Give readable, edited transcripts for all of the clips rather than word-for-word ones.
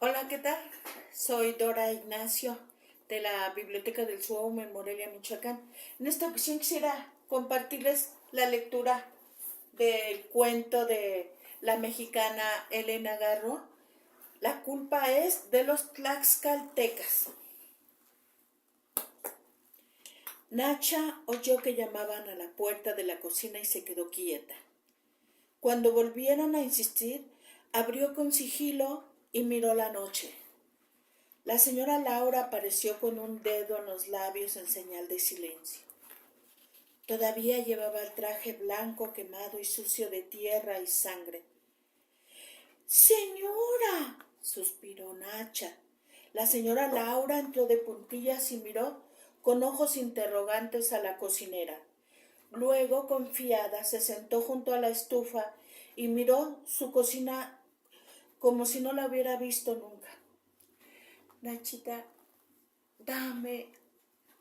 Hola, ¿qué tal? Soy Dora Ignacio de la Biblioteca del Suome en Morelia, Michoacán. En esta ocasión quisiera compartirles la lectura del cuento de la mexicana Elena Garro. La culpa es de los tlaxcaltecas. Nacha oyó que llamaban a la puerta de la cocina y se quedó quieta. Cuando volvieron a insistir, abrió con sigilo y miró la noche. La señora Laura apareció con un dedo en los labios en señal de silencio. Todavía llevaba el traje blanco quemado y sucio de tierra y sangre. ¡Señora!, suspiró Nacha. La señora Laura entró de puntillas y miró con ojos interrogantes a la cocinera. Luego, confiada, se sentó junto a la estufa y miró su cocina como si no la hubiera visto nunca. Nachita, dame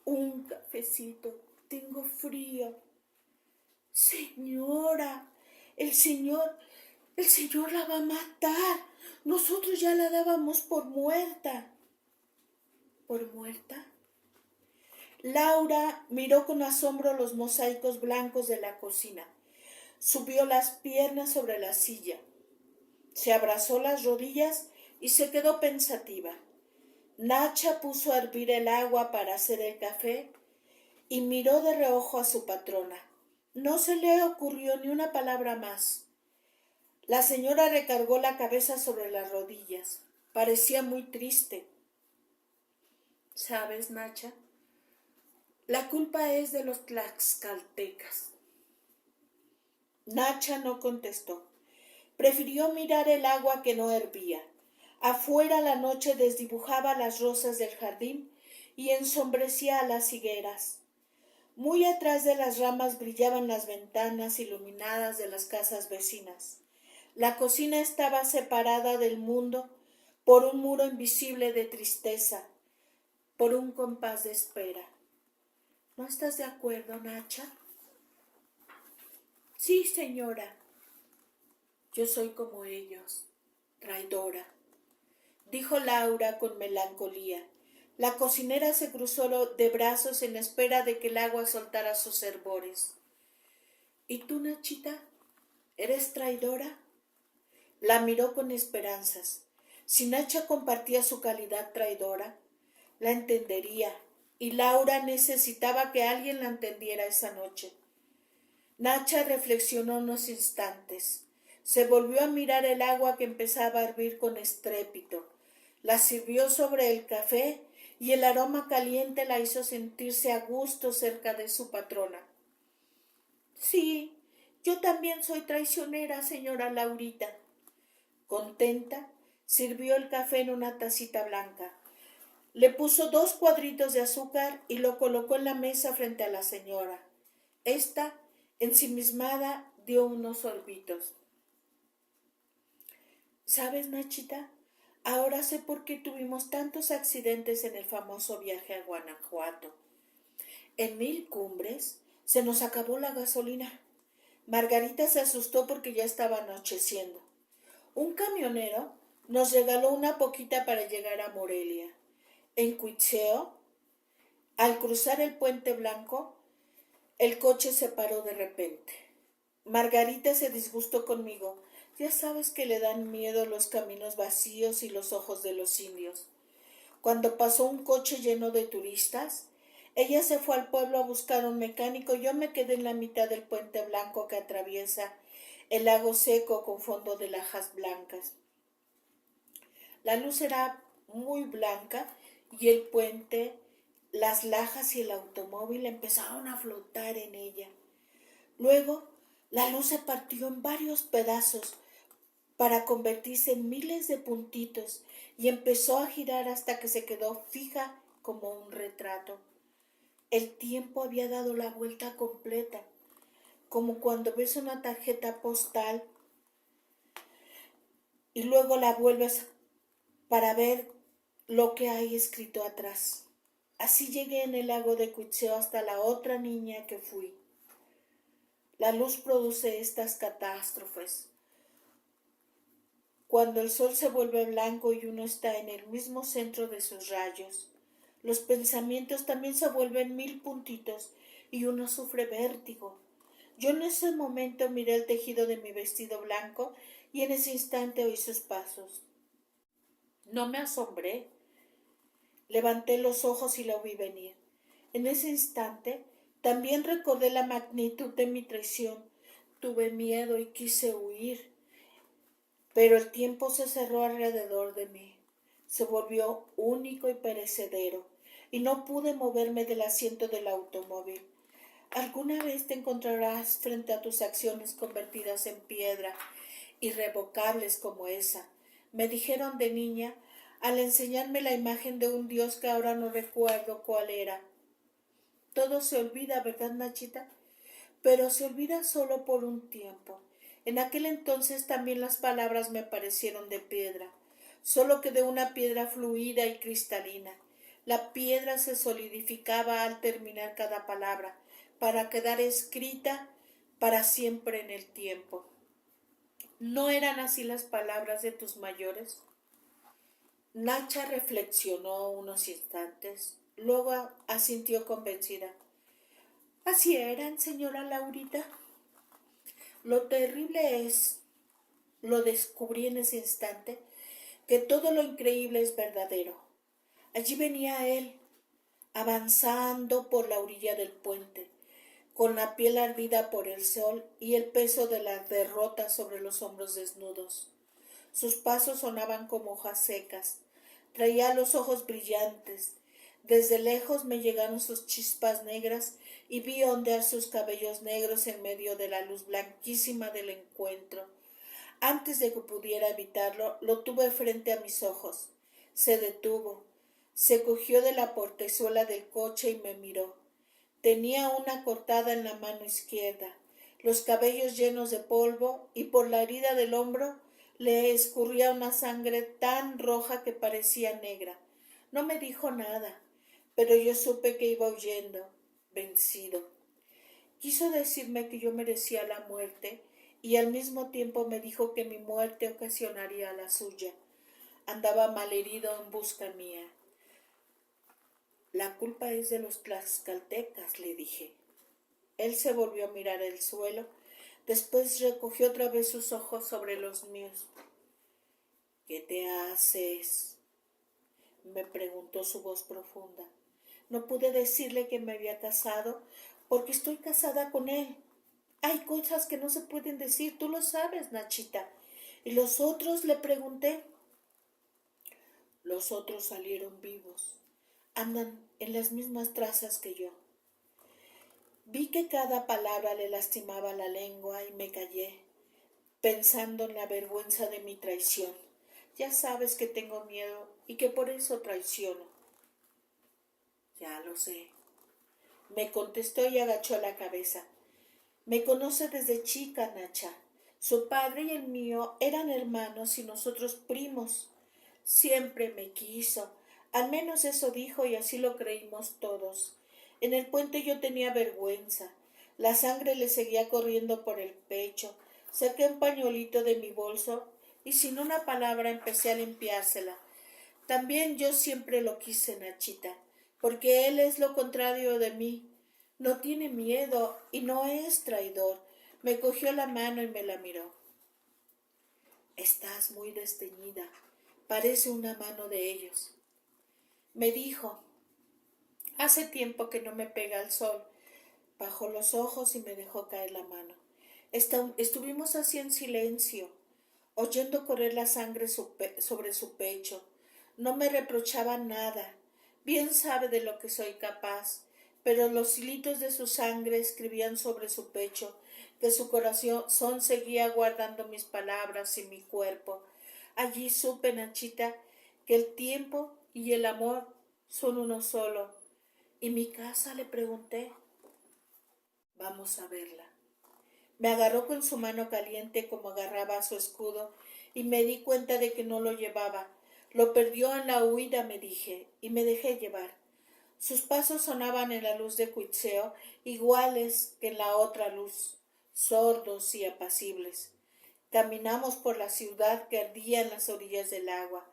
un cafecito, tengo frío. Señora, el señor la va a matar. Nosotros ya la dábamos por muerta. ¿Por muerta? Laura miró con asombro los mosaicos blancos de la cocina. Subió las piernas sobre la silla. Se abrazó las rodillas y se quedó pensativa. Nacha puso a hervir el agua para hacer el café y miró de reojo a su patrona. No se le ocurrió ni una palabra más. La señora recargó la cabeza sobre las rodillas. Parecía muy triste. ¿Sabes, Nacha? La culpa es de los tlaxcaltecas. Nacha no contestó. Prefirió mirar el agua que no hervía. Afuera la noche desdibujaba las rosas del jardín y ensombrecía a las higueras. Muy atrás de las ramas brillaban las ventanas iluminadas de las casas vecinas. La cocina estaba separada del mundo por un muro invisible de tristeza, por un compás de espera. ¿No estás de acuerdo, Nacha? Sí, señora. Yo soy como ellos, traidora, dijo Laura con melancolía. La cocinera se cruzó de brazos en espera de que el agua soltara sus hervores. ¿Y tú, Nachita? ¿Eres traidora? La miró con esperanzas. Si Nacha compartía su calidad traidora, la entendería, y Laura necesitaba que alguien la entendiera esa noche. Nacha reflexionó unos instantes. Se volvió a mirar el agua que empezaba a hervir con estrépito. La sirvió sobre el café y el aroma caliente la hizo sentirse a gusto cerca de su patrona. Sí, yo también soy traicionera, señora Laurita. Contenta, sirvió el café en una tacita blanca. Le puso 2 cuadritos de azúcar y lo colocó en la mesa frente a la señora. Esta, ensimismada, dio unos sorbitos. ¿Sabes, Nachita? Ahora sé por qué tuvimos tantos accidentes en el famoso viaje a Guanajuato. En 1000 cumbres se nos acabó la gasolina. Margarita se asustó porque ya estaba anocheciendo. Un camionero nos regaló una poquita para llegar a Morelia. En Cuitzeo, al cruzar el puente blanco, el coche se paró de repente. Margarita se disgustó conmigo. Ya sabes que le dan miedo los caminos vacíos y los ojos de los indios. Cuando pasó un coche lleno de turistas, ella se fue al pueblo a buscar un mecánico. Yo me quedé en la mitad del puente blanco que atraviesa el lago seco con fondo de lajas blancas. La luz era muy blanca y el puente, las lajas y el automóvil empezaron a flotar en ella. Luego, la luz se partió en varios pedazos para convertirse en miles de puntitos y empezó a girar hasta que se quedó fija como un retrato. El tiempo había dado la vuelta completa, como cuando ves una tarjeta postal y luego la vuelves para ver lo que hay escrito atrás. Así llegué en el lago de Cuitzeo hasta la otra niña que fui. La luz produce estas catástrofes. Cuando el sol se vuelve blanco y uno está en el mismo centro de sus rayos, los pensamientos también se vuelven mil puntitos y uno sufre vértigo. Yo en ese momento miré el tejido de mi vestido blanco y en ese instante oí sus pasos. No me asombré. Levanté los ojos y la vi venir. En ese instante también recordé la magnitud de mi traición. Tuve miedo y quise huir, pero el tiempo se cerró alrededor de mí. Se volvió único y perecedero, y no pude moverme del asiento del automóvil. Alguna vez te encontrarás frente a tus acciones convertidas en piedra, irrevocables como esa, me dijeron de niña al enseñarme la imagen de un Dios que ahora no recuerdo cuál era. Todo se olvida, ¿verdad, Nachita? Pero se olvida solo por un tiempo. En aquel entonces también las palabras me parecieron de piedra, solo que de una piedra fluida y cristalina. La piedra se solidificaba al terminar cada palabra, para quedar escrita para siempre en el tiempo. ¿No eran así las palabras de tus mayores? Nacha reflexionó unos instantes, luego asintió convencida. Así eran, señora Laurita. Lo terrible es, lo descubrí en ese instante, que todo lo increíble es verdadero. Allí venía él, avanzando por la orilla del puente, con la piel ardida por el sol y el peso de la derrota sobre los hombros desnudos. Sus pasos sonaban como hojas secas. Traía los ojos brillantes. Desde lejos me llegaron sus chispas negras y vi ondear sus cabellos negros en medio de la luz blanquísima del encuentro. Antes de que pudiera evitarlo, lo tuve frente a mis ojos. Se detuvo. Se cogió de la portezuela del coche y me miró. Tenía una cortada en la mano izquierda, los cabellos llenos de polvo, y por la herida del hombro le escurría una sangre tan roja que parecía negra. No me dijo nada, pero yo supe que iba huyendo, vencido. Quiso decirme que yo merecía la muerte y al mismo tiempo me dijo que mi muerte ocasionaría la suya. Andaba malherido en busca mía. La culpa es de los tlaxcaltecas, le dije. Él se volvió a mirar el suelo, después recogió otra vez sus ojos sobre los míos. ¿Qué te haces?, me preguntó su voz profunda. No pude decirle que me había casado porque estoy casada con él. Hay cosas que no se pueden decir, tú lo sabes, Nachita. ¿Y los otros?, le pregunté. Los otros salieron vivos. Andan en las mismas trazas que yo. Vi que cada palabra le lastimaba la lengua y me callé, pensando en la vergüenza de mi traición. Ya sabes que tengo miedo y que por eso traiciono. Ya lo sé, me contestó y agachó la cabeza. Me conoce desde chica, Nacha. Su padre y el mío eran hermanos y nosotros primos. Siempre me quiso, al menos eso dijo y así lo creímos todos. En el puente yo tenía vergüenza. La sangre le seguía corriendo por el pecho. Saqué un pañuelito de mi bolso y sin una palabra empecé a limpiársela. También yo siempre lo quise, Nachita, porque él es lo contrario de mí. No tiene miedo y no es traidor. Me cogió la mano y me la miró. Estás muy desteñida. Parece una mano de ellos. Me dijo. Hace tiempo que no me pega el sol. Bajó los ojos y me dejó caer la mano. Estuvimos así en silencio, oyendo correr la sangre sobre su pecho. No me reprochaba nada. Bien sabe de lo que soy capaz, pero los hilitos de su sangre escribían sobre su pecho que su corazón seguía guardando mis palabras y mi cuerpo. Allí supe, Nachita, que el tiempo y el amor son uno solo. ¿Y mi casa?, le pregunté. Vamos a verla. Me agarró con su mano caliente como agarraba a su escudo y me di cuenta de que no lo llevaba. Lo perdió en la huida, me dije, y me dejé llevar. Sus pasos sonaban en la luz de Cuitzeo, iguales que en la otra luz, sordos y apacibles. Caminamos por la ciudad que ardía en las orillas del agua.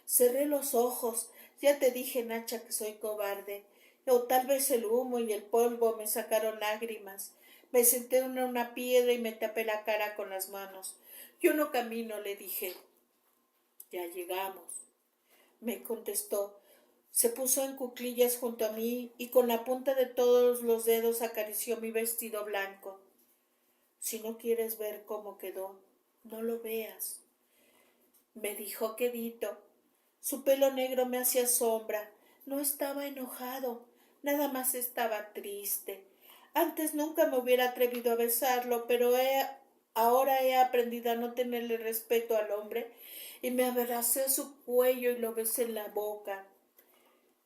Cerré los ojos. Ya te dije, Nacha, que soy cobarde. O tal vez el humo y el polvo me sacaron lágrimas. Me senté en una piedra y me tapé la cara con las manos. Yo no camino, le dije. Ya llegamos, me contestó. Se puso en cuclillas junto a mí y con la punta de todos los dedos acarició mi vestido blanco. Si no quieres ver cómo quedó, no lo veas, me dijo quedito. Su pelo negro me hacía sombra. No estaba enojado, nada más estaba triste. Antes nunca me hubiera atrevido a besarlo, pero ahora he aprendido a no tenerle respeto al hombre y me abracé a su cuello y lo besé en la boca.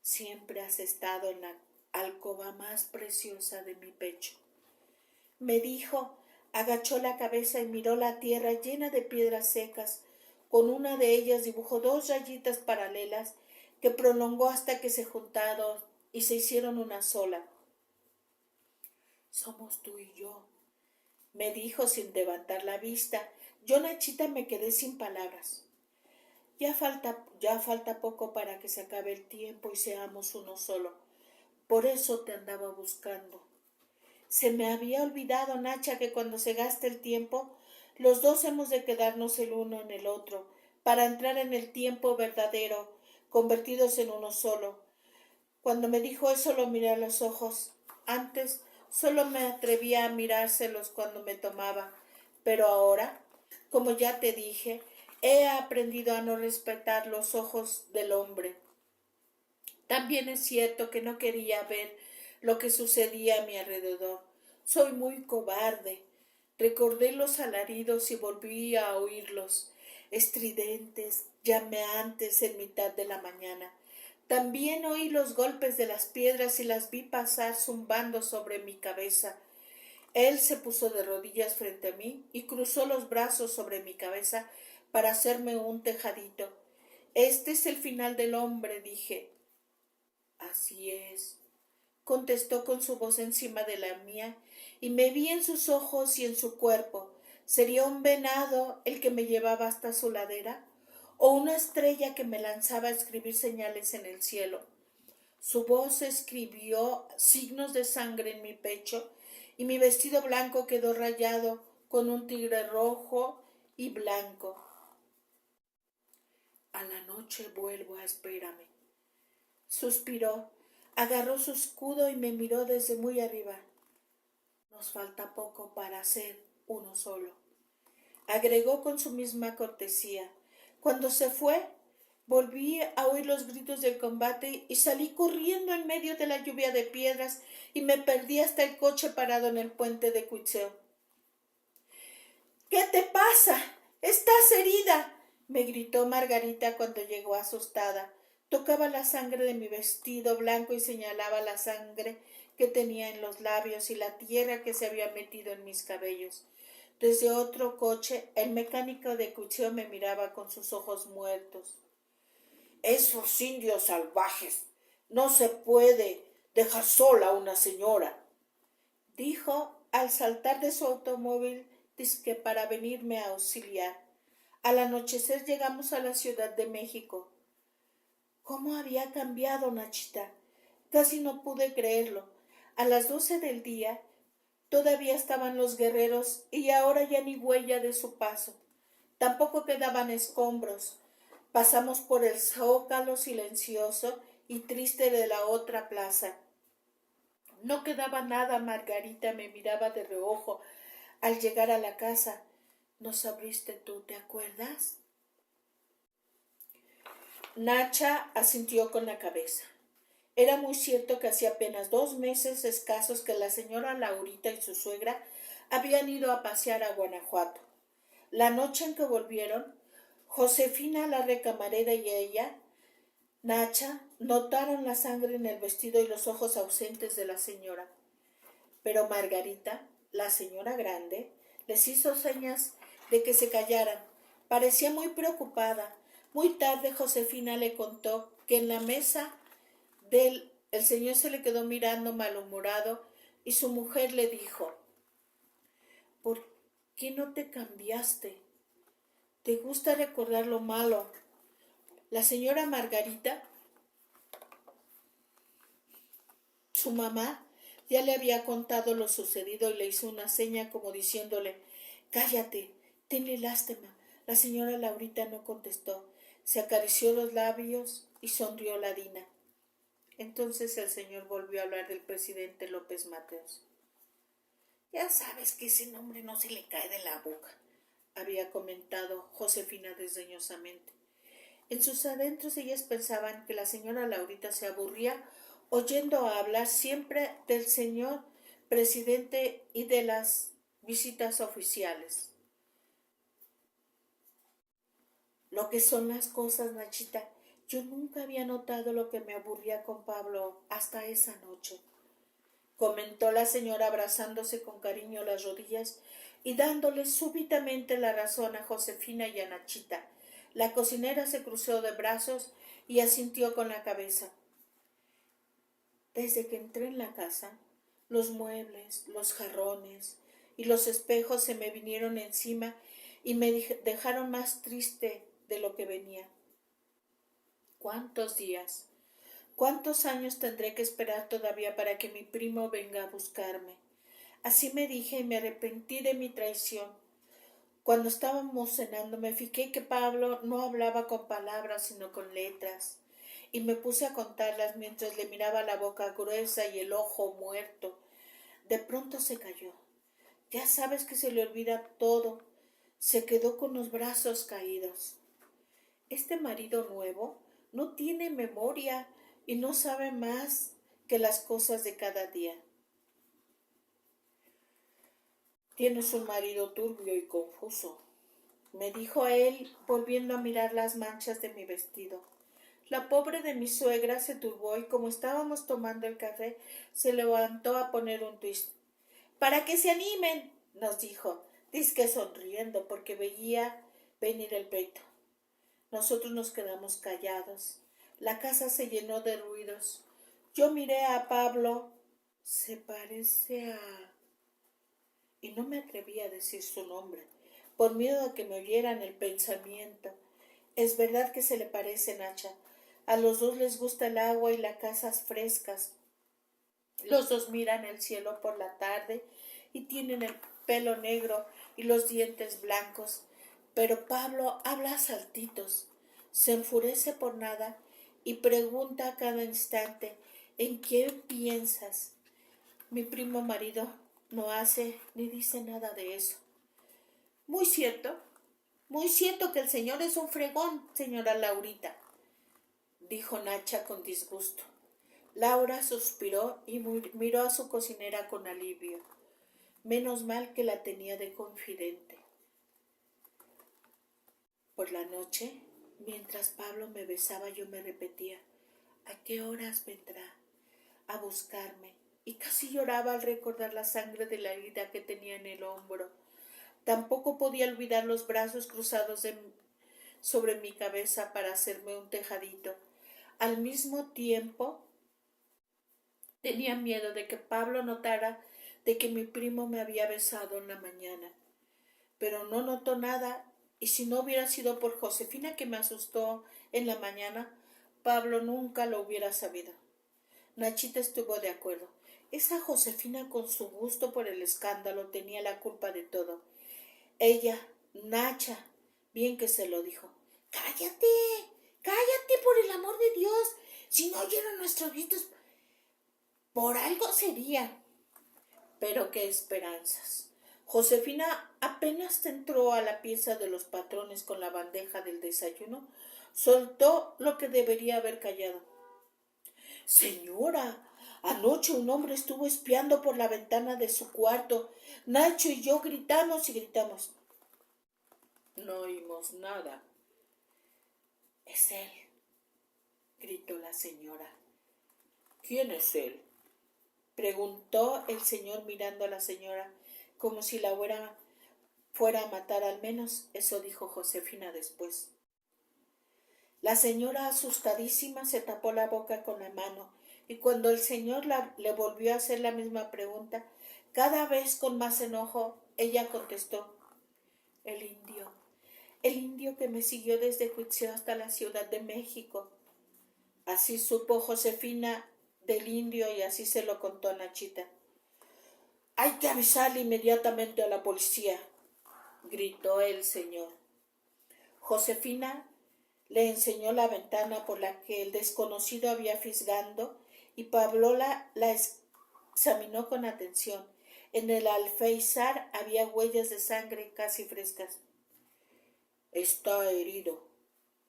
Siempre has estado en la alcoba más preciosa de mi pecho, me dijo. Agachó la cabeza y miró la tierra llena de piedras secas. Con una de ellas dibujó dos rayitas paralelas que prolongó hasta que se juntaron y se hicieron una sola. Somos tú y yo, me dijo sin levantar la vista. Yo, Nachita, me quedé sin palabras. Ya falta poco para que se acabe el tiempo y seamos uno solo. Por eso te andaba buscando. Se me había olvidado, Nacha, que cuando se gasta el tiempo, los dos hemos de quedarnos el uno en el otro, para entrar en el tiempo verdadero, convertidos en uno solo. Cuando me dijo eso lo miré a los ojos. Antes solo me atrevía a mirárselos cuando me tomaba, pero ahora, como ya te dije, he aprendido a no respetar los ojos del hombre. También es cierto que no quería ver lo que sucedía a mi alrededor. Soy muy cobarde. Recordé los alaridos y volví a oírlos, estridentes, llameantes en mitad de la mañana. También oí los golpes de las piedras y las vi pasar zumbando sobre mi cabeza. Él se puso de rodillas frente a mí y cruzó los brazos sobre mi cabeza para hacerme un tejadito. Este es el final del hombre, dije. Así es, contestó con su voz encima de la mía, y me vi en sus ojos y en su cuerpo. ¿Sería un venado el que me llevaba hasta su ladera? ¿O una estrella que me lanzaba a escribir señales en el cielo? Su voz escribió signos de sangre en mi pecho, y mi vestido blanco quedó rayado con un tigre rojo y blanco. A la noche vuelvo, espérame. Suspiró, agarró su escudo y me miró desde muy arriba. Nos falta poco para ser uno solo, agregó con su misma cortesía. Cuando se fue, volví a oír los gritos del combate y salí corriendo en medio de la lluvia de piedras y me perdí hasta el coche parado en el puente de Cuitzeo. ¿Qué te pasa? ¿Estás herida?, me gritó Margarita cuando llegó asustada. Tocaba la sangre de mi vestido blanco y señalaba la sangre que tenía en los labios y la tierra que se había metido en mis cabellos. Desde otro coche, el mecánico de Cuitzeo me miraba con sus ojos muertos. Esos indios salvajes. No se puede dejar sola a una señora, dijo al saltar de su automóvil dizque para venirme a auxiliar. Al anochecer llegamos a la Ciudad de México. ¿Cómo había cambiado, Nachita? Casi no pude creerlo. A las 12 del día todavía estaban los guerreros y ahora ya ni huella de su paso. Tampoco quedaban escombros. Pasamos por el zócalo silencioso y triste de la otra plaza. No quedaba nada. Margarita me miraba de reojo al llegar a la casa. Nos abriste tú, ¿te acuerdas? Nacha asintió con la cabeza. Era muy cierto que hacía apenas 2 meses escasos que la señora Laurita y su suegra habían ido a pasear a Guanajuato. La noche en que volvieron, Josefina, la recamarera, y ella, Nacha, notaron la sangre en el vestido y los ojos ausentes de la señora. Pero Margarita, la señora grande, les hizo señas de que se callaran. Parecía muy preocupada. Muy tarde Josefina le contó que en la mesa el señor se le quedó mirando malhumorado y su mujer le dijo: ¿por qué no te cambiaste? Te gusta recordar lo malo. La señora Margarita, su mamá, ya le había contado lo sucedido y le hizo una seña como diciéndole: cállate, tenle lástima. La señora Laurita no contestó. Se acarició los labios y sonrió ladina. Entonces el señor volvió a hablar del presidente López Mateos. Ya sabes que ese nombre no se le cae de la boca, había comentado Josefina desdeñosamente. En sus adentros ellas pensaban que la señora Laurita se aburría oyendo hablar siempre del señor presidente y de las visitas oficiales. Lo que son las cosas, Nachita, yo nunca había notado lo que me aburría con Pablo hasta esa noche, comentó la señora abrazándose con cariño las rodillas y dándole súbitamente la razón a Josefina y a Nachita. La cocinera se cruzó de brazos y asintió con la cabeza. Desde que entré en la casa, los muebles, los jarrones y los espejos se me vinieron encima y me dejaron más triste de lo que venía. ¿Cuántos días, cuántos años tendré que esperar todavía para que mi primo venga a buscarme? Así me dije y me arrepentí de mi traición. Cuando estábamos cenando me fijé que Pablo no hablaba con palabras sino con letras, y me puse a contarlas mientras le miraba la boca gruesa y el ojo muerto. De pronto se calló. Ya sabes que se le olvida todo. Se quedó con los brazos caídos. Este marido nuevo no tiene memoria y no sabe más que las cosas de cada día. Tienes un marido turbio y confuso, me dijo él, volviendo a mirar las manchas de mi vestido. La pobre de mi suegra se turbó y como estábamos tomando el café, se levantó a poner un twist. —¡Para que se animen! —nos dijo, dizque sonriendo porque veía venir el pleito. Nosotros nos quedamos callados. La casa se llenó de ruidos. Yo miré a Pablo. Se parece a... Y no me atreví a decir su nombre, por miedo a que me oyeran el pensamiento. Es verdad que se le parece, Nacha. A los dos les gusta el agua y las casas frescas. Los dos miran el cielo por la tarde y tienen el pelo negro y los dientes blancos. Pero Pablo habla a saltitos, se enfurece por nada y pregunta a cada instante: ¿en quién piensas? Mi primo marido no hace ni dice nada de eso. Muy cierto que el señor es un fregón, señora Laurita, dijo Nacha con disgusto. Laura suspiró y miró a su cocinera con alivio. Menos mal que la tenía de confidente. Por la noche, mientras Pablo me besaba, yo me repetía: ¿a qué horas vendrá a buscarme? Y casi lloraba al recordar la sangre de la herida que tenía en el hombro. Tampoco podía olvidar los brazos cruzados sobre mi cabeza para hacerme un tejadito. Al mismo tiempo, tenía miedo de que Pablo notara de que mi primo me había besado en la mañana. Pero no notó nada, y si no hubiera sido por Josefina que me asustó en la mañana, Pablo nunca lo hubiera sabido. Nachita estuvo de acuerdo. Esa Josefina, con su gusto por el escándalo, tenía la culpa de todo. Ella, Nacha, bien que se lo dijo. ¡Cállate! ¡Cállate, por el amor de Dios! Si no oyeron nuestros gritos, por algo sería. Pero qué esperanzas. Josefina apenas entró a la pieza de los patrones con la bandeja del desayuno, soltó lo que debería haber callado. Señora, anoche un hombre estuvo espiando por la ventana de su cuarto. Nacho y yo gritamos y gritamos. No oímos nada. Es él, gritó la señora. ¿Quién es él? Preguntó el señor mirando a la señora como si la fuera a matar. Al menos eso dijo Josefina después. La señora, asustadísima, se tapó la boca con la mano y cuando el señor le volvió a hacer la misma pregunta, cada vez con más enojo, ella contestó: el indio. el indio que me siguió desde Cuitzeo hasta la Ciudad de México. Así supo Josefina del indio y así se lo contó a Nachita. Hay que avisarle inmediatamente a la policía, gritó el señor. Josefina le enseñó la ventana por la que el desconocido había fisgando y Pablo la examinó con atención. En el alféizar había huellas de sangre casi frescas. Está herido,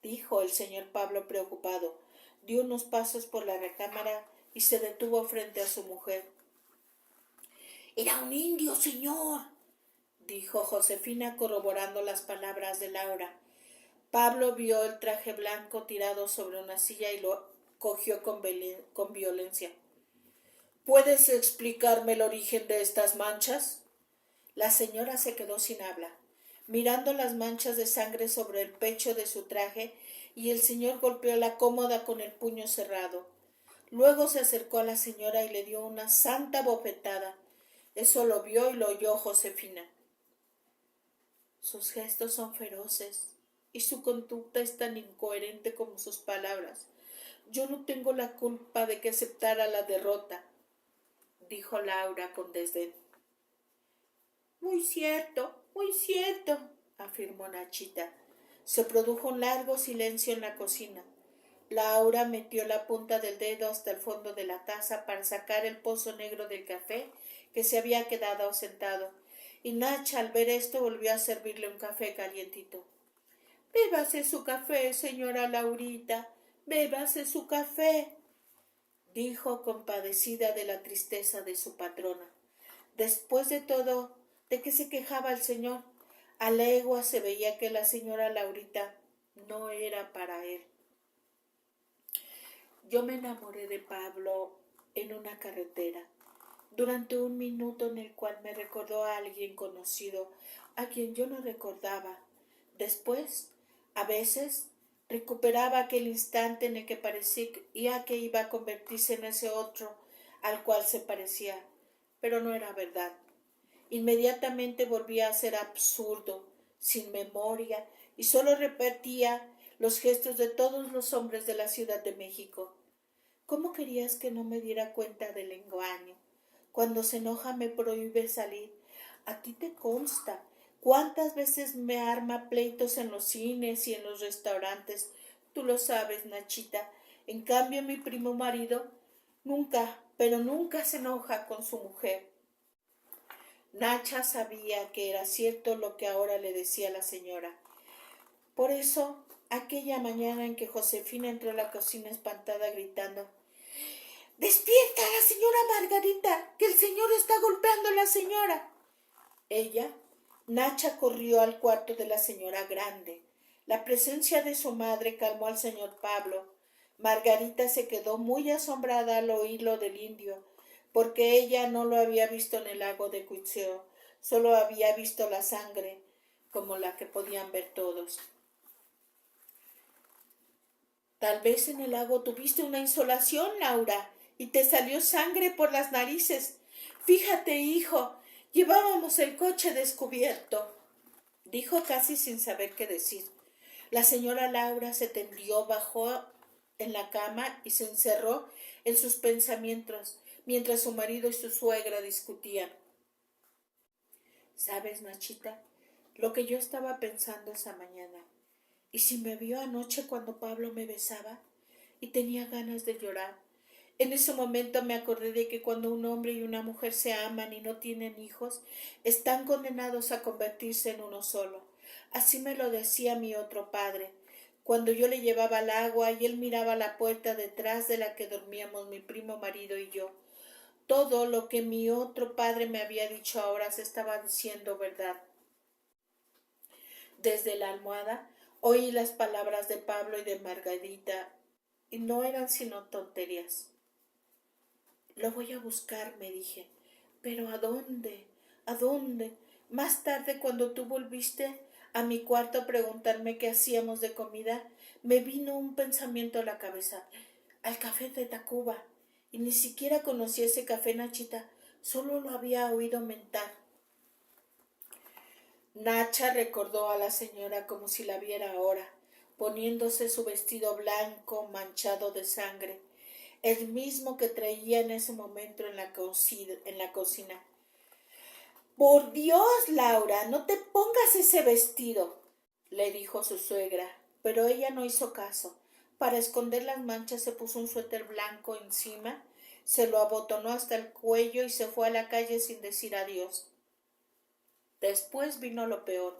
dijo el señor Pablo preocupado. Dio unos pasos por la recámara y se detuvo frente a su mujer. Era un indio, señor, dijo Josefina corroborando las palabras de Laura. Pablo vio el traje blanco tirado sobre una silla y lo cogió con violencia. ¿Puedes explicarme el origen de estas manchas? La señora se quedó sin habla, mirando las manchas de sangre sobre el pecho de su traje, y el señor golpeó la cómoda con el puño cerrado. Luego se acercó a la señora y le dio una santa bofetada. Eso lo vio y lo oyó Josefina. Sus gestos son feroces y su conducta es tan incoherente como sus palabras. Yo no tengo la culpa de que aceptara la derrota, dijo Laura con desdén. Muy cierto, afirmó Nachita. Se produjo un largo silencio en la cocina. Laura metió la punta del dedo hasta el fondo de la taza para sacar el pozo negro del café que se había quedado ausentado, y Nacha al ver esto volvió a servirle un café calientito. Bébase su café, señora Laurita, bébase su café, dijo compadecida de la tristeza de su patrona. Después de todo, ¿de qué se quejaba el señor? A legua se veía que la señora Laurita no era para él. Yo me enamoré de Pablo en una carretera, durante un minuto en el cual me recordó a alguien conocido, a quien yo no recordaba. Después, a veces, recuperaba aquel instante en el que parecía que iba a convertirse en ese otro al cual se parecía, pero no era verdad. Inmediatamente volvía a ser absurdo, sin memoria, y solo repetía los gestos de todos los hombres de la Ciudad de México. ¿Cómo querías que no me diera cuenta del engaño? Cuando se enoja me prohíbe salir. A ti te consta cuántas veces me arma pleitos en los cines y en los restaurantes. Tú lo sabes, Nachita. En cambio, mi primo marido nunca, pero nunca se enoja con su mujer. Nacha sabía que era cierto lo que ahora le decía la señora. Por eso, aquella mañana en que Josefina entró a la cocina espantada gritando: ¡Despierta a la señora Margarita, que el señor está golpeando a la señora! Ella, Nacha, corrió al cuarto de la señora grande. La presencia de su madre calmó al señor Pablo. Margarita se quedó muy asombrada al oírlo del indio, porque ella no lo había visto en el lago de Cuitzeo, solo había visto la sangre, como la que podían ver todos. Tal vez en el lago tuviste una insolación, Laura, y te salió sangre por las narices. Fíjate, hijo, llevábamos el coche descubierto, dijo casi sin saber qué decir. La señora Laura se tendió, bajó en la cama y se encerró en sus pensamientos, mientras su marido y su suegra discutían. ¿Sabes, Nachita, lo que yo estaba pensando esa mañana? ¿Y si me vio anoche cuando Pablo me besaba? Y tenía ganas de llorar. En ese momento me acordé de que cuando un hombre y una mujer se aman y no tienen hijos, están condenados a convertirse en uno solo. Así me lo decía mi otro padre, cuando yo le llevaba el agua y él miraba la puerta detrás de la que dormíamos mi primo marido y yo. Todo lo que mi otro padre me había dicho ahora se estaba diciendo verdad. Desde la almohada oí las palabras de Pablo y de Margarita, y no eran sino tonterías. Lo voy a buscar, me dije. ¿Pero a dónde? ¿A dónde? Más tarde, cuando tú volviste a mi cuarto a preguntarme qué hacíamos de comida, me vino un pensamiento a la cabeza. Al café de Tacuba. Y ni siquiera conocí ese café, Nachita. Solo lo había oído mentar. Nacha recordó a la señora como si la viera ahora, poniéndose su vestido blanco manchado de sangre, el mismo que traía en ese momento en la cocina. Por Dios, Laura, no te pongas ese vestido, le dijo su suegra, pero ella no hizo caso. Para esconder las manchas se puso un suéter blanco encima, se lo abotonó hasta el cuello y se fue a la calle sin decir adiós. Después vino lo peor.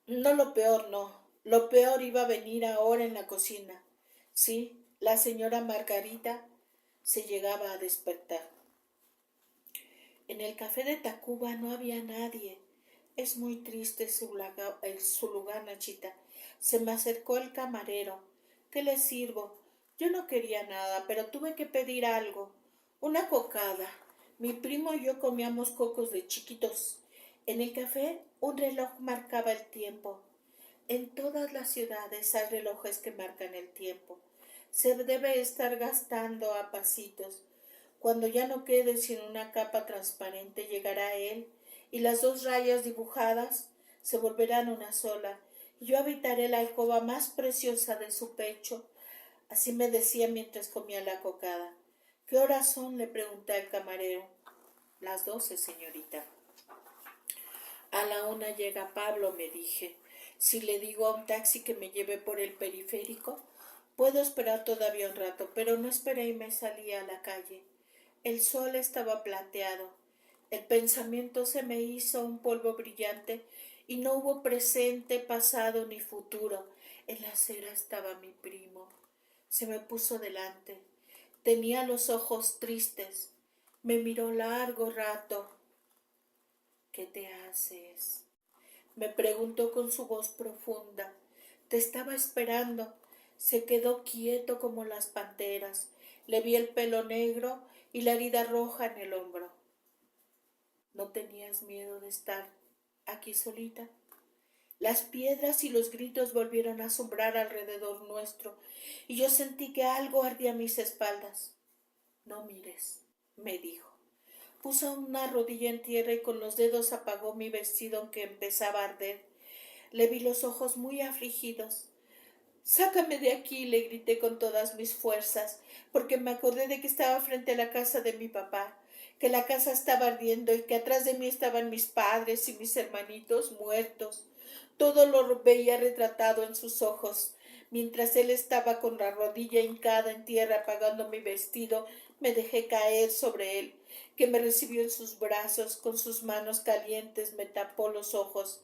No lo peor, no. Lo peor iba a venir ahora en la cocina. Sí, la señora Margarita se llegaba a despertar. En el café de Tacuba no había nadie. Es muy triste su lugar, Nachita. Se me acercó el camarero. ¿Qué le sirvo? Yo no quería nada, pero tuve que pedir algo. Una cocada. Mi primo y yo comíamos cocos de chiquitos. En el café un reloj marcaba el tiempo. En todas las ciudades hay relojes que marcan el tiempo. Se debe estar gastando a pasitos. Cuando ya no quede sino una capa transparente, llegará él, y las dos rayas dibujadas se volverán una sola, y yo habitaré la alcoba más preciosa de su pecho. Así me decía mientras comía la cocada. ¿Qué horas son?, le pregunté al camarero. Las 12, señorita. A la 1 llega Pablo, me dije. Si le digo a un taxi que me lleve por el periférico, puedo esperar todavía un rato, pero no esperé y me salí a la calle. El sol estaba plateado. El pensamiento se me hizo un polvo brillante y no hubo presente, pasado ni futuro. En la acera estaba mi primo. Se me puso delante. Tenía los ojos tristes. Me miró largo rato. ¿Qué te haces?, me preguntó con su voz profunda. Te estaba esperando. Se quedó quieto como las panteras. Le vi el pelo negro y la herida roja en el hombro. ¿No tenías miedo de estar aquí solita? Las piedras y los gritos volvieron a asombrar alrededor nuestro, y yo sentí que algo ardía a mis espaldas. No mires, me dijo. Puso una rodilla en tierra y con los dedos apagó mi vestido aunque empezaba a arder. Le vi los ojos muy afligidos. Sácame de aquí, le grité con todas mis fuerzas, porque me acordé de que estaba frente a la casa de mi papá, que la casa estaba ardiendo y que atrás de mí estaban mis padres y mis hermanitos muertos. Todo lo veía retratado en sus ojos. Mientras él estaba con la rodilla hincada en tierra apagando mi vestido, me dejé caer sobre él, que me recibió en sus brazos, con sus manos calientes me tapó los ojos.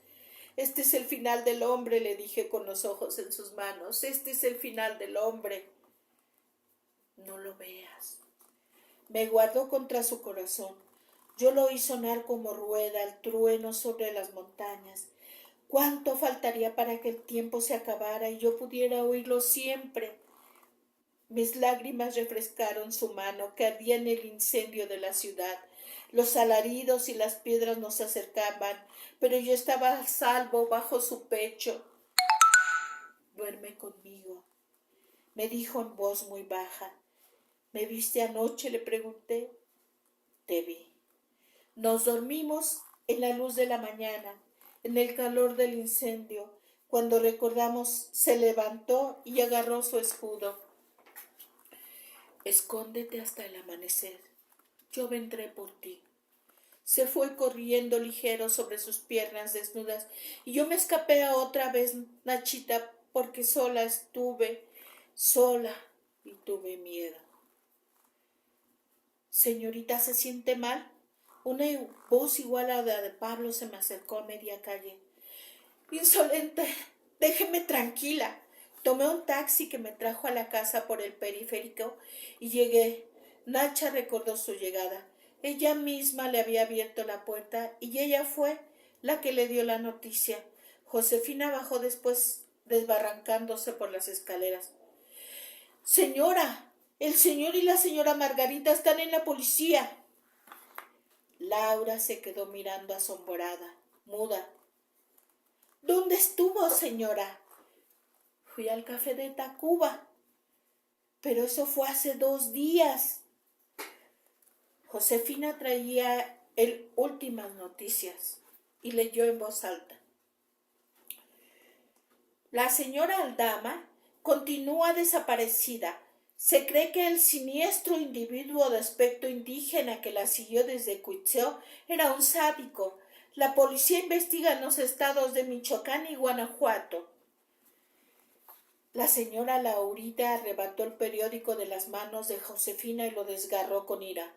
Este es el final del hombre, le dije con los ojos en sus manos. Este es el final del hombre. No lo veas. Me guardó contra su corazón. Yo lo oí sonar como rueda el trueno sobre las montañas. ¿Cuánto faltaría para que el tiempo se acabara y yo pudiera oírlo siempre? Mis lágrimas refrescaron su mano que ardía en el incendio de la ciudad. Los alaridos y las piedras nos acercaban, pero yo estaba a salvo bajo su pecho. Duerme conmigo, me dijo en voz muy baja. ¿Me viste anoche?, le pregunté. Te vi. Nos dormimos en la luz de la mañana, en el calor del incendio. Cuando recordamos, se levantó y agarró su escudo. Escóndete hasta el amanecer. Yo vendré por ti. Se fue corriendo ligero sobre sus piernas desnudas y yo me escapé a otra vez, Nachita, porque sola y tuve miedo. Señorita, ¿se siente mal? Una voz igual a la de Pablo se me acercó a media calle. Insolente, déjeme tranquila. Tomé un taxi que me trajo a la casa por el periférico y llegué. Nacha recordó su llegada. Ella misma le había abierto la puerta y ella fue la que le dio la noticia. Josefina bajó después desbarrancándose por las escaleras. Señora, el señor y la señora Margarita están en la policía. Laura se quedó mirando asombrada, muda. ¿Dónde estuvo, señora? Fui al café de Tacuba. Pero eso fue hace 2 días. Josefina traía últimas noticias. y leyó en voz alta. La señora Aldama continúa desaparecida. Se cree que el siniestro individuo de aspecto indígena que la siguió desde Cuitzeo era un sádico. La policía investiga en los estados de Michoacán y Guanajuato. La señora Laurita arrebató el periódico de las manos de Josefina y lo desgarró con ira.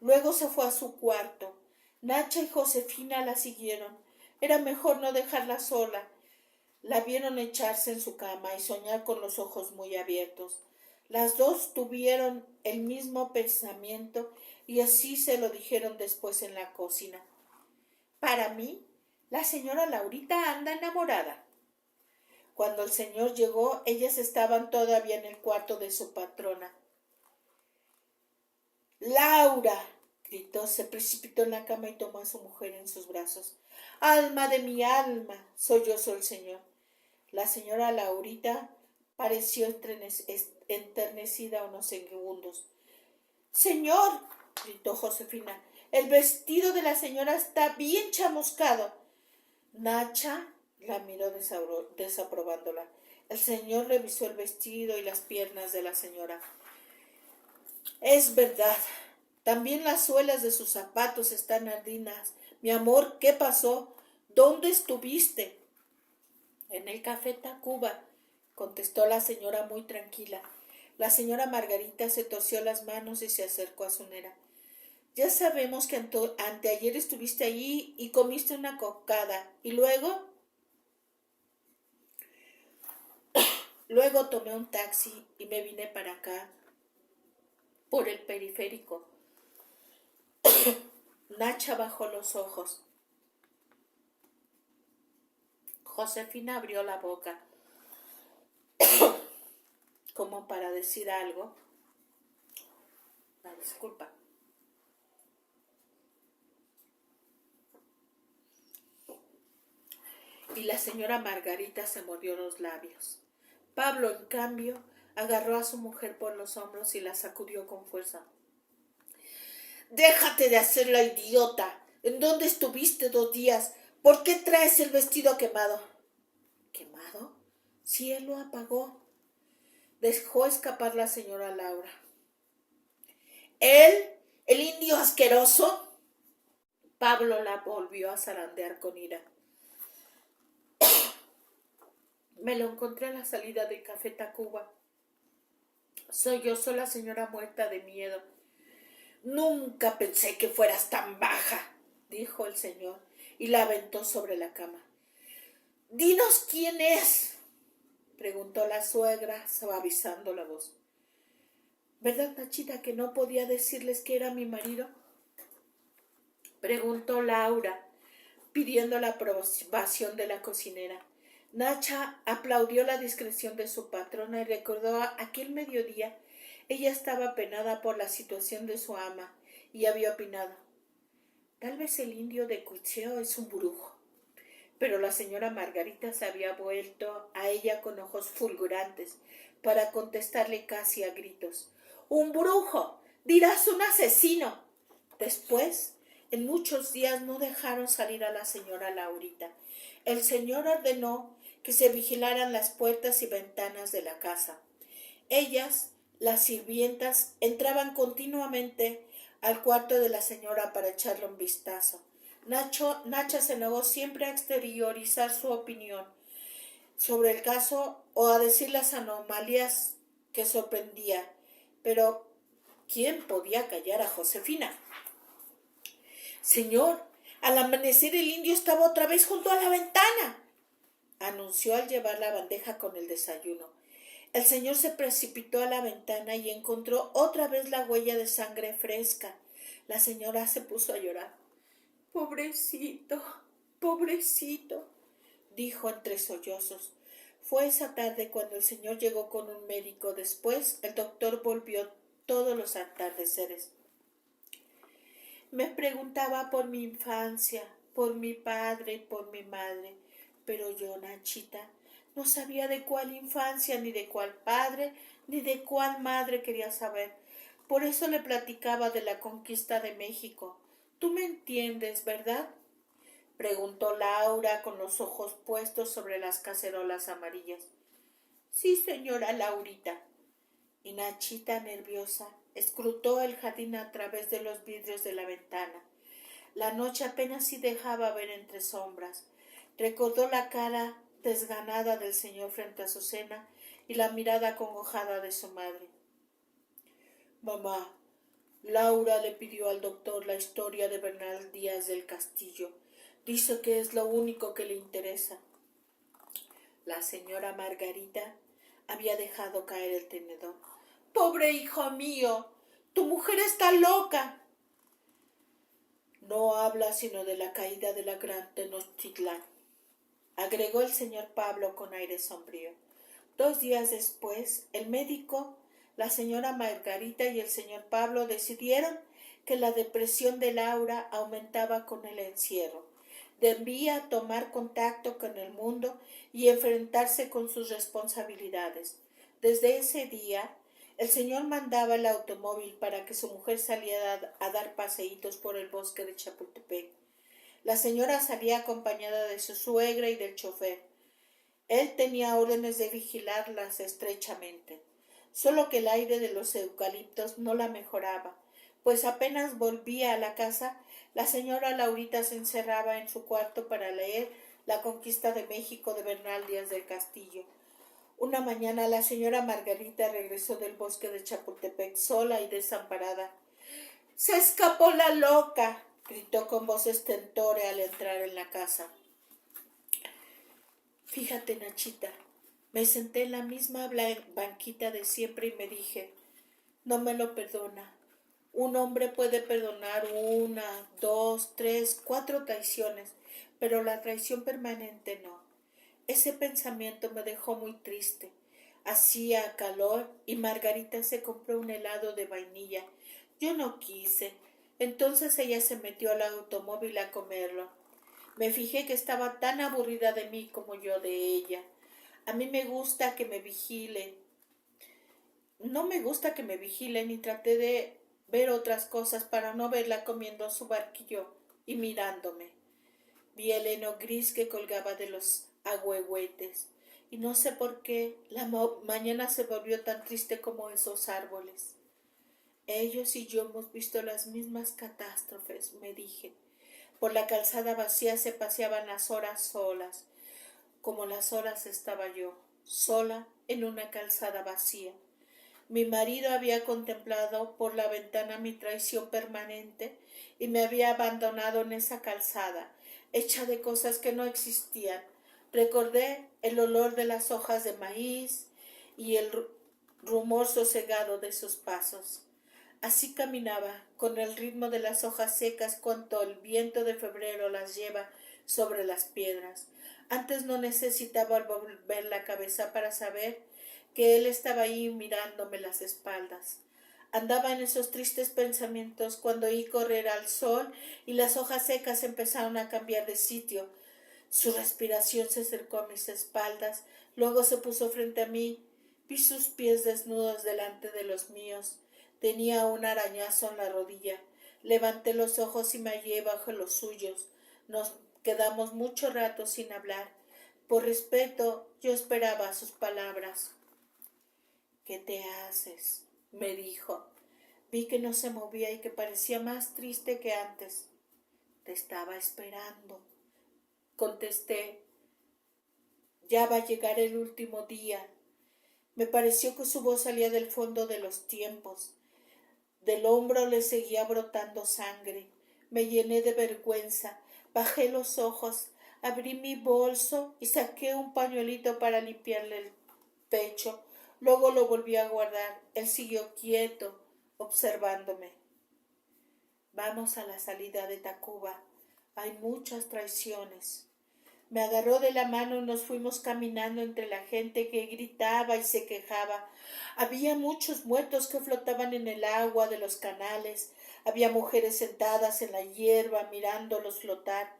Luego se fue a su cuarto. Nacha y Josefina la siguieron. Era mejor no dejarla sola. La vieron echarse en su cama y soñar con los ojos muy abiertos. Las dos tuvieron el mismo pensamiento y así se lo dijeron después en la cocina. Para mí, la señora Laurita anda enamorada. Cuando el señor llegó, ellas estaban todavía en el cuarto de su patrona. ¡Laura!, gritó, se precipitó en la cama y tomó a su mujer en sus brazos. ¡Alma de mi alma!, sollozó el señor. La señora Laurita pareció enternecida unos segundos. ¡Señor!, gritó Josefina, el vestido de la señora está bien chamuscado. Nacha la miró desaprobándola. El señor revisó el vestido y las piernas de la señora. Es verdad, también las suelas de sus zapatos están ardidas. Mi amor, ¿qué pasó? ¿Dónde estuviste? En el Café Tacuba, contestó la señora muy tranquila. La señora Margarita se torció las manos y se acercó a su nera. Ya sabemos que anteayer estuviste allí y comiste una cocada. ¿Y luego? Luego tomé un taxi y me vine para acá, por el periférico. Nacha bajó los ojos. Josefina abrió la boca, como para decir algo. Disculpa. Y la señora Margarita se mordió los labios. Pablo, en cambio, agarró a su mujer por los hombros y la sacudió con fuerza. Déjate de hacer la idiota. ¿En dónde estuviste 2 días? ¿Por qué traes el vestido quemado? ¿Quemado? Sí, él lo apagó. Dejó escapar la señora Laura. ¿Él? ¿El indio asqueroso? Pablo la volvió a zarandear con ira. Me lo encontré a la salida del Café Tacuba. Sollozó la señora muerta de miedo. Nunca pensé que fueras tan baja, dijo el señor, y la aventó sobre la cama. Dinos quién es, preguntó la suegra, suavizando la voz. ¿Verdad, Nachita, que no podía decirles que era mi marido? Preguntó Laura, pidiendo la aprobación de la cocinera. Nacha aplaudió la discreción de su patrona y recordó aquel mediodía. Ella estaba penada por la situación de su ama y había opinado: tal vez el indio de Cuitzeo es un brujo. Pero la señora Margarita se había vuelto a ella con ojos fulgurantes para contestarle casi a gritos: ¡un brujo! ¡Dirás un asesino! Después, en muchos días no dejaron salir a la señora Laurita. El señor ordenó que se vigilaran las puertas y ventanas de la casa. Ellas, las sirvientas, entraban continuamente al cuarto de la señora para echarle un vistazo. Nacha se negó siempre a exteriorizar su opinión sobre el caso o a decir las anomalías que sorprendía, pero ¿quién podía callar a Josefina? Señor, al amanecer el indio estaba otra vez junto a la ventana, anunció al llevar la bandeja con el desayuno. El señor se precipitó a la ventana y encontró otra vez la huella de sangre fresca. La señora se puso a llorar. Pobrecito, pobrecito, dijo entre sollozos. Fue esa tarde cuando el señor llegó con un médico. Después el doctor volvió todos los atardeceres. Me preguntaba por mi infancia, por mi padre y por mi madre, pero yo, Nachita, no sabía de cuál infancia, ni de cuál padre, ni de cuál madre quería saber. Por eso le platicaba de la conquista de México. Tú me entiendes, ¿verdad? preguntó Laura con los ojos puestos sobre las cacerolas amarillas. Sí, señora Laurita. Y Nachita, nerviosa, escrutó el jardín a través de los vidrios de la ventana. La noche apenas si dejaba ver entre sombras. Recordó la cara desganada del señor frente a su cena y la mirada acongojada de su madre. Mamá, Laura le pidió al doctor la historia de Bernal Díaz del Castillo. Dice que es lo único que le interesa. La señora Margarita había dejado caer el tenedor. ¡Pobre hijo mío! ¡Tu mujer está loca! No habla sino de la caída de la gran Tenochtitlán, agregó el señor Pablo con aire sombrío. 2 días después, el médico, la señora Margarita y el señor Pablo decidieron que la depresión de Laura aumentaba con el encierro. Debía tomar contacto con el mundo y enfrentarse con sus responsabilidades. Desde ese día, el señor mandaba el automóvil para que su mujer saliera a dar paseitos por el bosque de Chapultepec. La señora salía acompañada de su suegra y del chofer. Él tenía órdenes de vigilarlas estrechamente. Solo que el aire de los eucaliptos no la mejoraba, pues apenas volvía a la casa, la señora Laurita se encerraba en su cuarto para leer La conquista de México de Bernal Díaz del Castillo. Una mañana la señora Margarita regresó del bosque de Chapultepec sola y desamparada. ¡Se escapó la loca!, gritó con voz estentórea al entrar en la casa. Fíjate, Nachita, me senté en la misma banquita de siempre y me dije, no me lo perdona. Un hombre puede perdonar 1, 2, 3, 4 traiciones, pero la traición permanente no. Ese pensamiento me dejó muy triste. Hacía calor y Margarita se compró un helado de vainilla. Yo no quise. Entonces ella se metió al automóvil a comerlo. Me fijé que estaba tan aburrida de mí como yo de ella. A mí me gusta que me vigilen. No me gusta que me vigilen y traté de ver otras cosas para no verla comiendo su barquillo y mirándome. Vi el heno gris que colgaba de los ahuehuetes y no sé por qué la mañana se volvió tan triste como esos árboles. Ellos y yo hemos visto las mismas catástrofes, me dije. Por la calzada vacía se paseaban las horas solas, como las horas estaba yo, sola en una calzada vacía. Mi marido había contemplado por la ventana mi traición permanente y me había abandonado en esa calzada, hecha de cosas que no existían. Recordé el olor de las hojas de maíz y el rumor sosegado de sus pasos. Así caminaba, con el ritmo de las hojas secas cuanto el viento de febrero las lleva sobre las piedras. Antes no necesitaba volver la cabeza para saber que él estaba ahí mirándome las espaldas. Andaba en esos tristes pensamientos cuando oí correr al sol y las hojas secas empezaron a cambiar de sitio. Su respiración se acercó a mis espaldas, luego se puso frente a mí. Vi sus pies desnudos delante de los míos. Tenía un arañazo en la rodilla. Levanté los ojos y me hallé bajo los suyos. Nos quedamos mucho rato sin hablar. Por respeto, yo esperaba sus palabras. ¿Qué te haces?, me dijo. Vi que no se movía y que parecía más triste que antes. Te estaba esperando, contesté. Ya va a llegar el último día. Me pareció que su voz salía del fondo de los tiempos. Del hombro le seguía brotando sangre. Me llené de vergüenza. Bajé los ojos, abrí mi bolso y saqué un pañuelito para limpiarle el pecho. Luego lo volví a guardar. Él siguió quieto, observándome. Vamos a la salida de Tacuba. Hay muchas traiciones. Me agarró de la mano y nos fuimos caminando entre la gente que gritaba y se quejaba. Había muchos muertos que flotaban en el agua de los canales. Había mujeres sentadas en la hierba mirándolos flotar.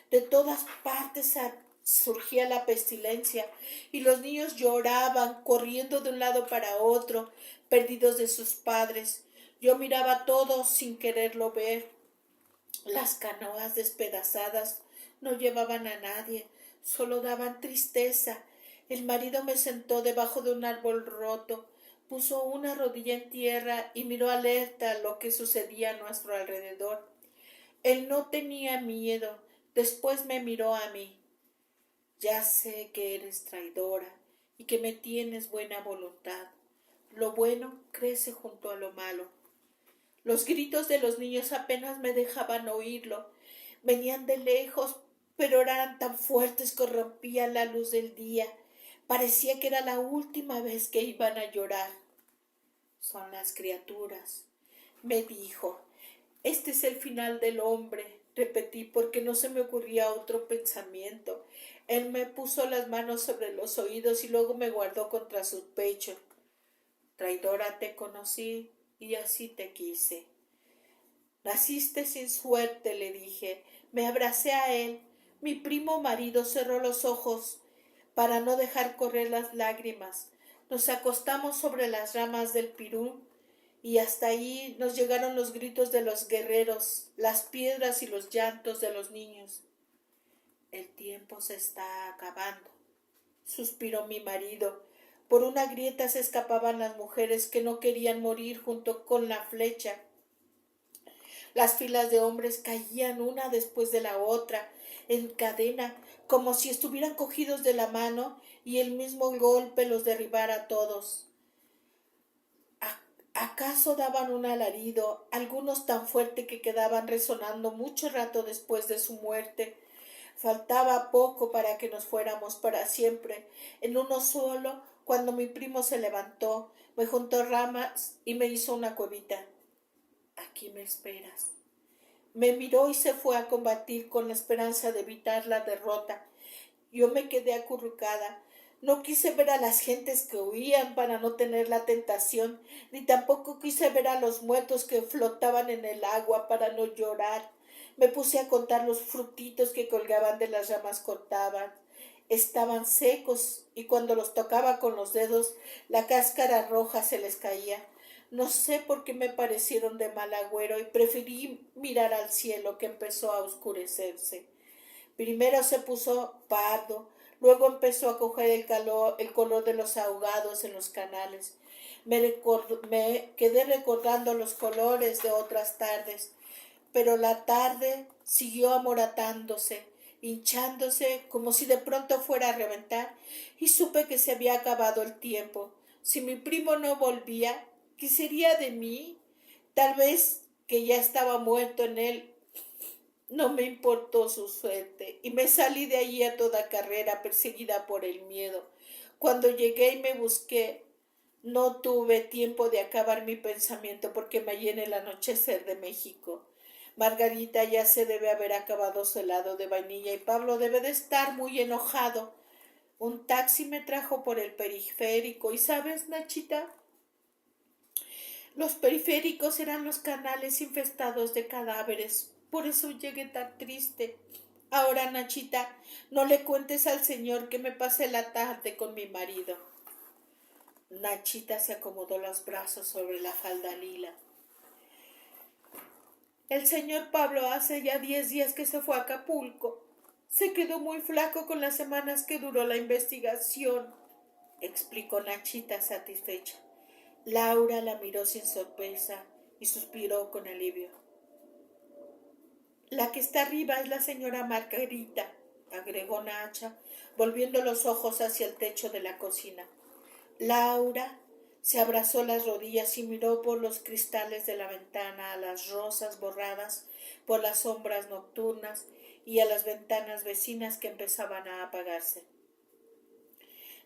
De todas partes surgía la pestilencia y los niños lloraban, corriendo de un lado para otro, perdidos de sus padres. Yo miraba todo sin quererlo ver. Las canoas despedazadas No llevaban a nadie, solo daban tristeza. El marido me sentó debajo de un árbol roto, puso una rodilla en tierra y miró alerta lo que sucedía a nuestro alrededor. Él no tenía miedo, después me miró a mí. Ya sé que eres traidora y que me tienes buena voluntad. Lo bueno crece junto a lo malo. Los gritos de los niños apenas me dejaban oírlo. Venían de lejos, pero eran tan fuertes que rompían la luz del día. Parecía que era la última vez que iban a llorar. Son las criaturas, me dijo. Este es el final del hombre, repetí, porque no se me ocurría otro pensamiento. Él me puso las manos sobre los oídos y luego me guardó contra su pecho. Traidora te conocí y así te quise. Naciste sin suerte, le dije. Me abracé a él. Mi primo marido cerró los ojos para no dejar correr las lágrimas. Nos acostamos sobre las ramas del pirul y hasta ahí nos llegaron los gritos de los guerreros, las piedras y los llantos de los niños. El tiempo se está acabando, suspiró mi marido. Por una grieta se escapaban las mujeres que no querían morir junto con la flecha. Las filas de hombres caían una después de la otra, en cadena, como si estuvieran cogidos de la mano y el mismo golpe los derribara a todos. ¿Acaso daban un alarido, algunos tan fuerte que quedaban resonando mucho rato después de su muerte? Faltaba poco para que nos fuéramos para siempre. En uno solo, cuando mi primo se levantó, me juntó ramas y me hizo una cuevita. Aquí me esperas. Me miró y se fue a combatir con la esperanza de evitar la derrota. Yo me quedé acurrucada. No quise ver a las gentes que huían para no tener la tentación, ni tampoco quise ver a los muertos que flotaban en el agua para no llorar. Me puse a contar los frutitos que colgaban de las ramas cortadas. Estaban secos y cuando los tocaba con los dedos, la cáscara roja se les caía. No sé por qué me parecieron de mal agüero y preferí mirar al cielo que empezó a oscurecerse. Primero se puso pardo, luego empezó a coger el color de los ahogados en los canales. Me quedé recordando los colores de otras tardes, pero la tarde siguió amoratándose, hinchándose como si de pronto fuera a reventar, y supe que se había acabado el tiempo. Si mi primo no volvía, ¿qué sería de mí? Tal vez que ya estaba muerto en él. No me importó su suerte y me salí de allí a toda carrera, perseguida por el miedo. Cuando llegué y me busqué, no tuve tiempo de acabar mi pensamiento porque me hallé en el anochecer de México. Margarita ya se debe haber acabado su helado de vainilla y Pablo debe de estar muy enojado. Un taxi me trajo por el periférico y ¿sabes, Nachita? Los periféricos eran los canales infestados de cadáveres. Por eso llegué tan triste. Ahora, Nachita, no le cuentes al señor que me pasé la tarde con mi marido. Nachita se acomodó los brazos sobre la falda lila. El señor Pablo hace ya 10 días que se fue a Acapulco. Se quedó muy flaco con las semanas que duró la investigación, explicó Nachita satisfecha. Laura la miró sin sorpresa y suspiró con alivio. La que está arriba es la señora Margarita, agregó Nacha, volviendo los ojos hacia el techo de la cocina. Laura se abrazó las rodillas y miró por los cristales de la ventana a las rosas borradas por las sombras nocturnas y a las ventanas vecinas que empezaban a apagarse.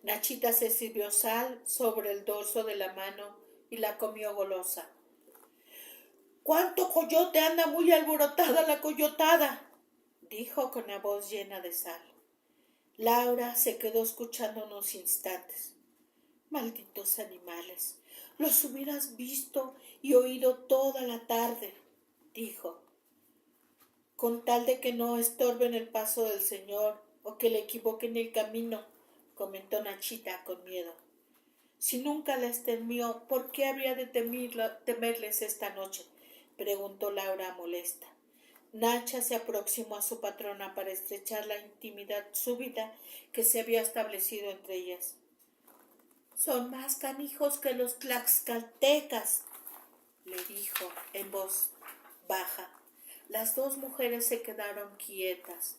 Nachita se sirvió sal sobre el dorso de la mano y la comió golosa. —¡Cuánto coyote! Anda muy alborotada la coyotada —dijo con la voz llena de sal. Laura se quedó escuchando unos instantes. —Malditos animales, los hubieras visto y oído toda la tarde —dijo—, con tal de que no estorben el paso del Señor o que le equivoquen el camino —comentó Nachita con miedo. Si nunca les temió, ¿por qué habría de temerles esta noche? Preguntó Laura molesta. Nacha se aproximó a su patrona para estrechar la intimidad súbita que se había establecido entre ellas. «Son más canijos que los tlaxcaltecas», le dijo en voz baja. Las dos mujeres se quedaron quietas.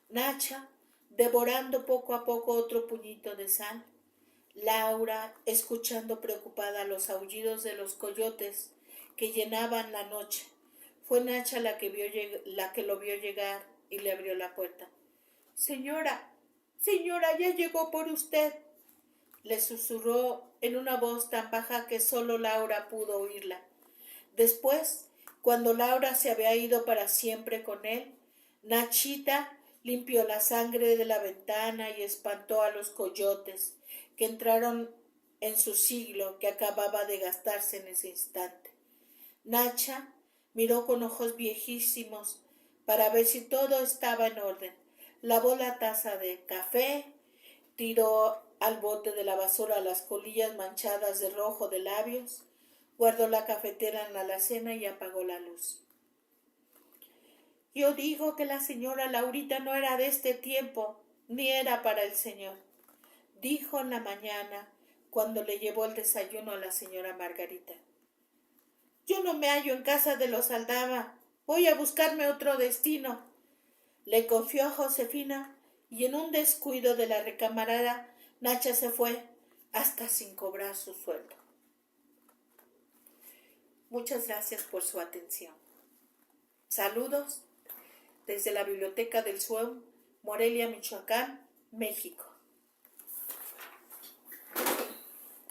Nacha, devorando poco a poco otro puñito de sal. Laura, escuchando preocupada los aullidos de los coyotes que llenaban la noche. Fue Nacha la que lo vio llegar y le abrió la puerta. «Señora, señora, ya llegó por usted», le susurró en una voz tan baja que solo Laura pudo oírla. Después, cuando Laura se había ido para siempre con él, Nachita limpió la sangre de la ventana y espantó a los coyotes que entraron en su siglo que acababa de gastarse en ese instante. Nacha miró con ojos viejísimos para ver si todo estaba en orden. Lavó la taza de café, tiró al bote de la basura las colillas manchadas de rojo de labios, guardó la cafetera en la alacena y apagó la luz. «Yo digo que la señora Laurita no era de este tiempo, ni era para el señor», dijo en la mañana cuando le llevó el desayuno a la señora Margarita. «Yo no me hallo en casa de los Aldama, voy a buscarme otro destino», le confió a Josefina, y en un descuido de la recamarera, Nacha se fue hasta sin cobrar su sueldo. Muchas gracias por su atención. Saludos desde la Biblioteca del SUEM, Morelia, Michoacán, México.